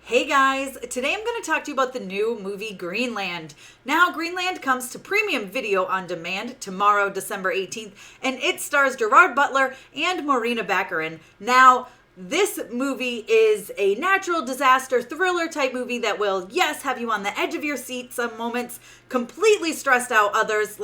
Hey guys, today I'm going to talk to you about the new movie Greenland. Now, Greenland comes to premium video on demand tomorrow, December 18th, and it stars Gerard Butler and Morena Baccarin. Now, this movie is a natural disaster thriller type movie that will, yes, have you on the edge of your seat some moments, completely stressed out others.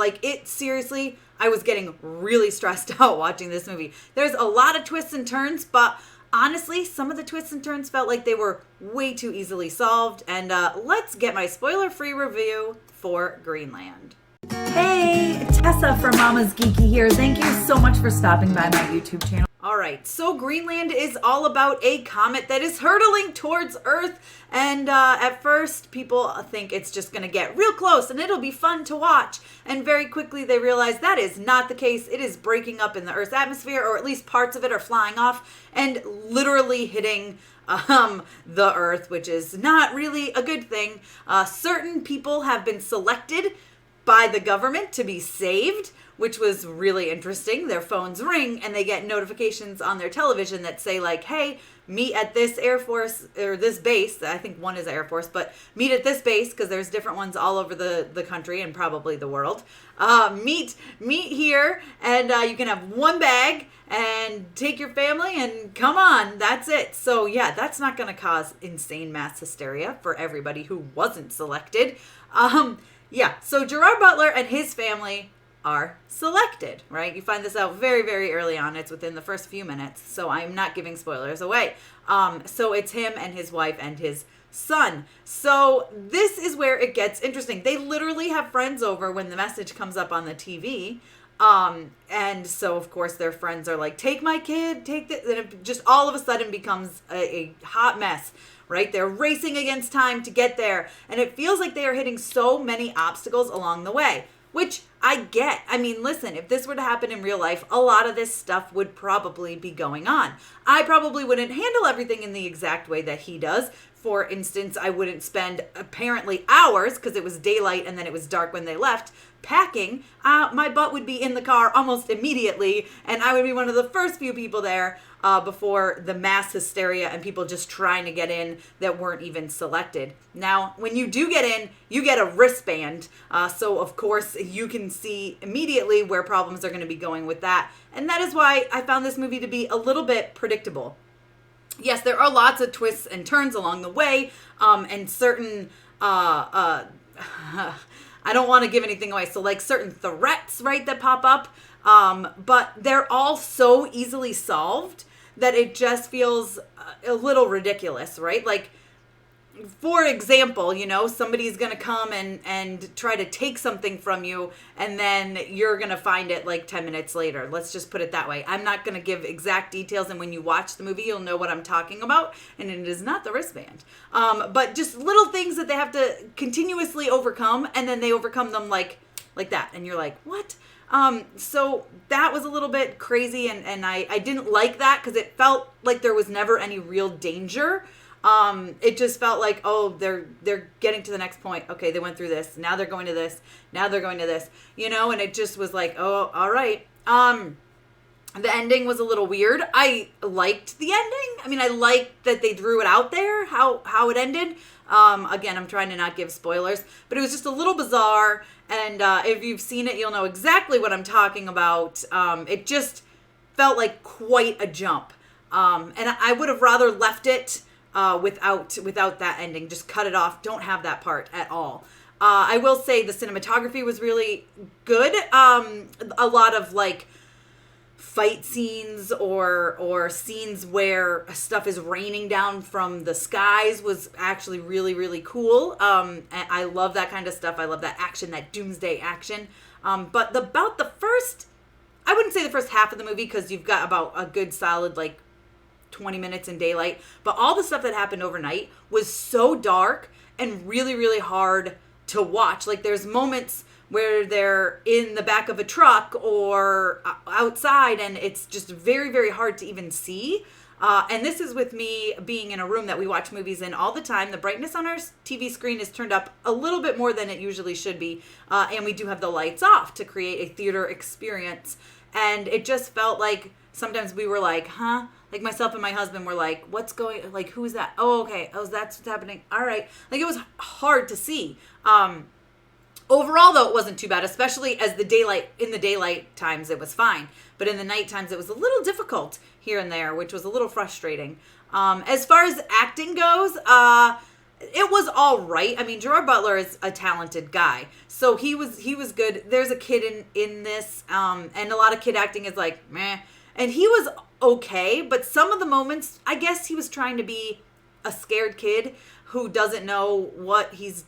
Seriously, I was getting really stressed out watching this movie. There's a lot of twists and turns, but honestly, some of the twists and turns felt like they were way too easily solved. And let's get my spoiler-free review for Greenland. Hey, Tessa from Mama's Geeky here. Thank you so much for stopping by my YouTube channel. All right, so Greenland is all about a comet that is hurtling towards Earth. And at first, people think it's just going to get real close and it'll be fun to watch. And very quickly, they realize that is not the case. It is breaking up in the Earth's atmosphere, or at least parts of it are flying off and literally hitting the Earth, which is not really a good thing. Certain people have been selected by the government to be saved, which was really interesting. Their phones ring and they get notifications on their television that say like, hey, meet at this Air Force or this base. I think one is Air Force, but meet at this base because there's different ones all over the country and probably the world. Meet here and you can have one bag and take your family and come on. That's it. So yeah, that's not going to cause insane mass hysteria for everybody who wasn't selected. Yeah, so Gerard Butler and his family are selected, right? You find this out very, very early on. It's within the first few minutes, so I'm not giving spoilers away. So it's him and his wife and his son. So this is where it gets interesting. They literally have friends over when the message comes up on the TV. And so, of course, their friends are like, take my kid, take this. And it just all of a sudden becomes a hot mess, right? They're racing against time to get there. And it feels like they are hitting so many obstacles along the way, which I get. I mean, listen, if this were to happen in real life, a lot of this stuff would probably be going on. I probably wouldn't handle everything in the exact way that he does. For instance, I wouldn't spend apparently hours, because it was daylight and then it was dark when they left, packing. My butt would be in the car almost immediately, and I would be one of the first few people there before the mass hysteria and people just trying to get in that weren't even selected. Now, when you do get in, you get a wristband. So, of course, you can see immediately where problems are going to be going with that. And that is why I found this movie to be a little bit predictable. Yes, there are lots of twists and turns along the way, and certain, I don't want to give anything away, so like certain threats, right, that pop up, but they're all so easily solved that it just feels a little ridiculous, right? Like, for example, somebody's going to come and try to take something from you, and then you're going to find it like 10 minutes later. Let's just put it that way. I'm not going to give exact details, and when you watch the movie, you'll know what I'm talking about, and it is not the wristband. But just little things that they have to continuously overcome, and then they overcome them like that, and you're like, what? So that was a little bit crazy, and I didn't like that because it felt like there was never any real danger. It just felt like, oh, they're getting to the next point. Okay, they went through this. Now they're going to this. Now they're going to this. And it just was like, oh, all right. The ending was a little weird. I liked the ending. I mean, I liked that they threw it out there, how it ended. Again, I'm trying to not give spoilers, but it was just a little bizarre. And if you've seen it, you'll know exactly what I'm talking about. It just felt like quite a jump. And I would have rather left it without that ending. Just cut it off. Don't have that part at all. I will say the cinematography was really good. A lot of like fight scenes or scenes where stuff is raining down from the skies was actually really, really cool. And I love that kind of stuff. I love that action, that doomsday action. But about the first, I wouldn't say the first half of the movie, because you've got about a good solid like 20 minutes in daylight, but all the stuff that happened overnight was so dark and really, really hard to watch. Like, there's moments where they're in the back of a truck or outside, and it's just very, very hard to even see. And this is with me being in a room that we watch movies in all the time. The brightness on our TV screen is turned up a little bit more than it usually should be, and we do have the lights off to create a theater experience. And it just felt like sometimes we were like, huh? like myself and my husband were like, what's going, like, who is that? Oh, okay. Oh, that's what's happening. All right. Like, it was hard to see. Overall, though, it wasn't too bad, especially as in the daylight times, it was fine. But in the night times, it was a little difficult here and there, which was a little frustrating. As far as acting goes, it was all right. I mean, Gerard Butler is a talented guy, so he was good. There's a kid in this, and a lot of kid acting is like meh, and he was okay. But some of the moments, I guess he was trying to be a scared kid who doesn't know what he's,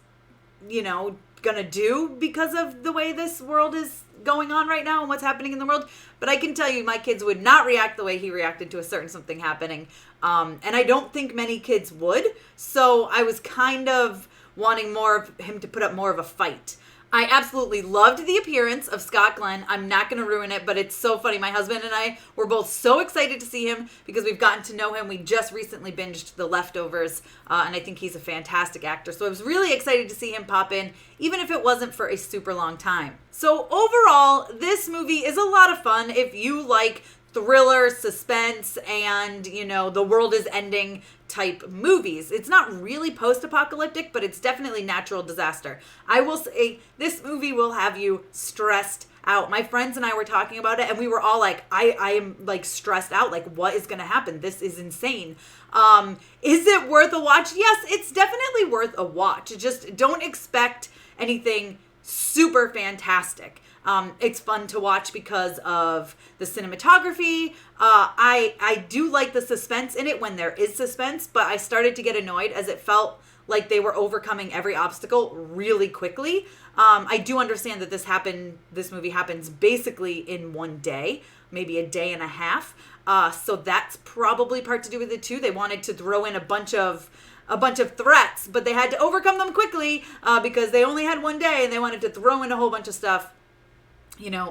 gonna do because of the way this world is going on right now and what's happening in the world. But I can tell you, my kids would not react the way he reacted to a certain something happening. And I don't think many kids would. So I was kind of wanting more of him to put up more of a fight. I absolutely loved the appearance of Scott Glenn. I'm not going to ruin it, but it's so funny. My husband and I were both so excited to see him because we've gotten to know him. We just recently binged The Leftovers, and I think he's a fantastic actor. So I was really excited to see him pop in, even if it wasn't for a super long time. So overall, this movie is a lot of fun if you like thriller, suspense, and, the world is ending type movies. It's not really post-apocalyptic, but it's definitely natural disaster. I will say this movie will have you stressed out. My friends and I were talking about it, and we were all like, I am like stressed out. Like, what is going to happen? This is insane. Is it worth a watch? Yes, it's definitely worth a watch. Just don't expect anything super fantastic. It's fun to watch because of the cinematography. I do like the suspense in it when there is suspense, but I started to get annoyed as it felt like they were overcoming every obstacle really quickly. I do understand that this movie happens basically in one day, maybe a day and a half. So that's probably part to do with it too. They wanted to throw in a bunch of threats, but they had to overcome them quickly because they only had one day and they wanted to throw in a whole bunch of stuff.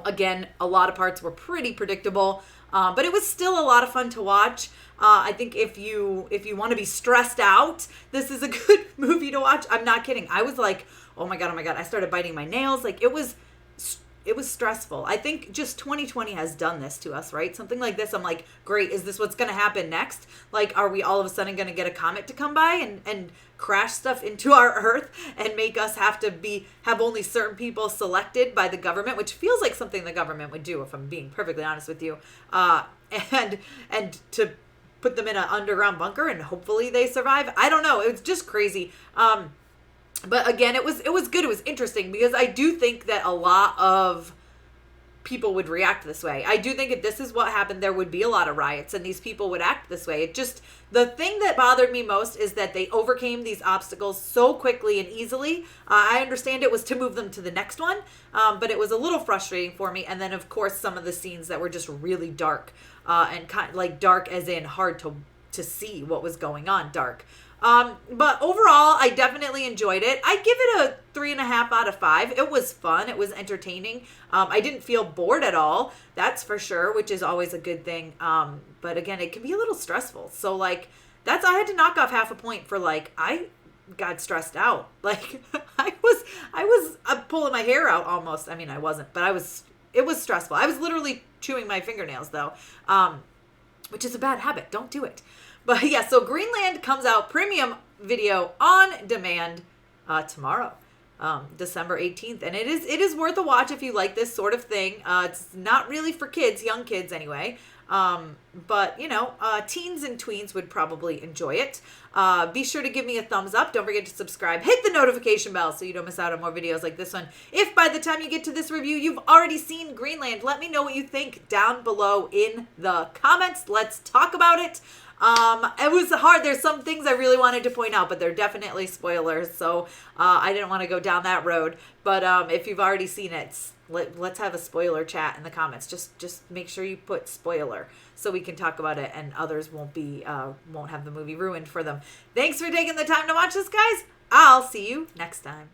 Again, a lot of parts were pretty predictable, but it was still a lot of fun to watch. I think if you want to be stressed out, this is a good movie to watch. I'm not kidding. I was like, oh my God. I started biting my nails. Like, it was stressful. I think just 2020 has done this to us, right? Something like this, I'm like, great, is this what's going to happen next? Like, are we all of a sudden going to get a comet to come by and crash stuff into our Earth and make us have only certain people selected by the government, which feels like something the government would do, if I'm being perfectly honest with you, and to put them in an underground bunker and hopefully they survive. I don't know. It was just crazy. But again, it was good. It was interesting because I do think that a lot of people would react this way. I do think if this is what happened, there would be a lot of riots and these people would act this way. The thing that bothered me most is that they overcame these obstacles so quickly and easily. I understand it was to move them to the next one, but it was a little frustrating for me. And then, of course, some of the scenes that were just really dark, and kind of like dark as in hard to see what was going on, dark. But overall, I definitely enjoyed it. I give it a 3.5 out of 5. It was fun. It was entertaining. I didn't feel bored at all. That's for sure, which is always a good thing. But again, it can be a little stressful. So I had to knock off half a point for I got stressed out. Like I was pulling my hair out almost. I mean, I wasn't, but it was stressful. I was literally chewing my fingernails though. Which is a bad habit. Don't do it. But yeah, so Greenland comes out premium video on demand tomorrow, December 18th. And it is worth a watch if you like this sort of thing. It's not really for kids, young kids anyway. But teens and tweens would probably enjoy it. Be sure to give me a thumbs up. Don't forget to subscribe. Hit the notification bell so you don't miss out on more videos like this one. If by the time you get to this review, you've already seen Greenland, let me know what you think down below in the comments. Let's talk about it. It was hard. There's some things I really wanted to point out, but they're definitely spoilers. So, I didn't want to go down that road, but, if you've already seen it, let's have a spoiler chat in the comments. Just make sure you put spoiler so we can talk about it and others won't have the movie ruined for them. Thanks for taking the time to watch this, guys. I'll see you next time.